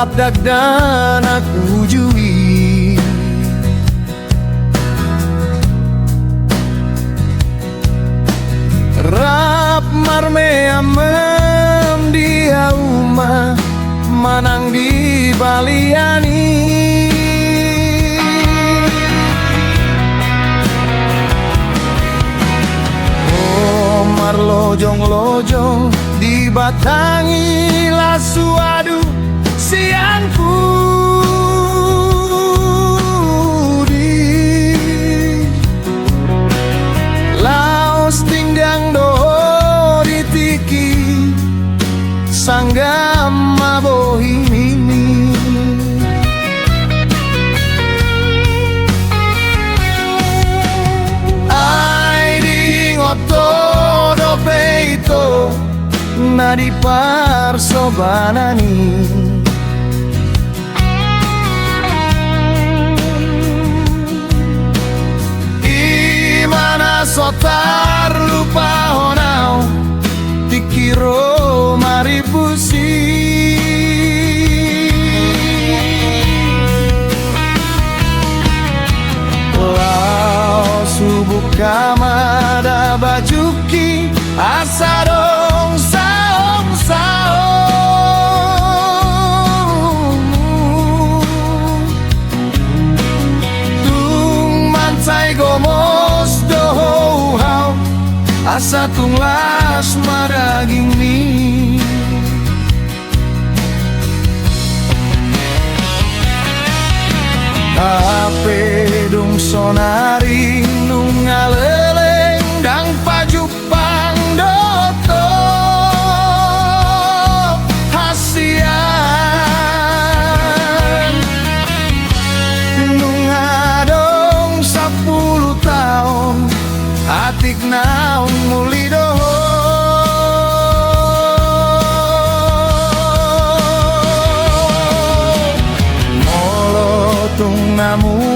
rap dagdan aku jui. Rap marme amem dia uma manang di baliani. Omar lojong-lojong dibatangi lasu adu siangku di laos tinggang doho ditiki sanggam mabohi mimi. Ai di ngoto dope itu na di parsobanani. Imana sotar lupa honau dikiro maribusi. Lau subuh kamada bajuki asadong saong saong tung mancai gomos doho hau asa tunglas maraging ni. Ape dong sonari nung ngaleleng dang pajupang doto hasian nung adong 10 tahun atik naung muli doho. Molo tung namu